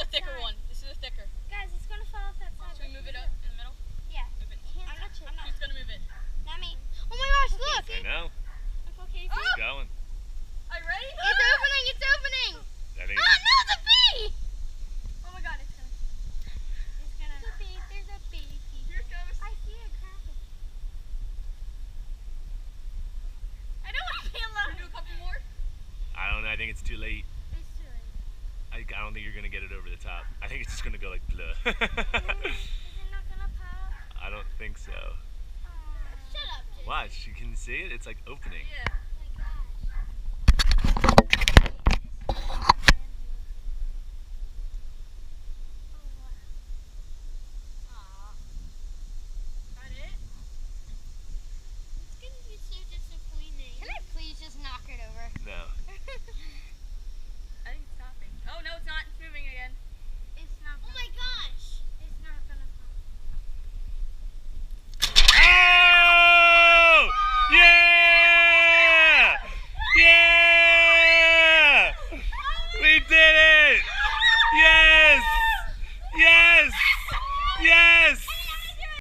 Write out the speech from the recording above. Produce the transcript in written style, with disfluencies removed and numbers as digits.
a thicker one. This is a thicker. Guys, it's gonna fall off that side. Should we move it up in the middle? Yeah. Move it. Can't touch it. Who's gonna move it? Not me. Oh my gosh, look! I know. Uncle Casey. It's going. Are you ready? It's opening, it's opening! I think Oh no, the bee! Oh my god, it's gonna. There's a bee. There's a bee. Here it goes. I see it cracking. I don't want to be alone. Do a couple more. I don't know. I think it's too late. It's too late. I don't think you're gonna get it over the top. I think it's just gonna go like blah. Is it not gonna pop? I don't think so. Shut up, Jake. Watch, you can see it. It's like opening. Yeah.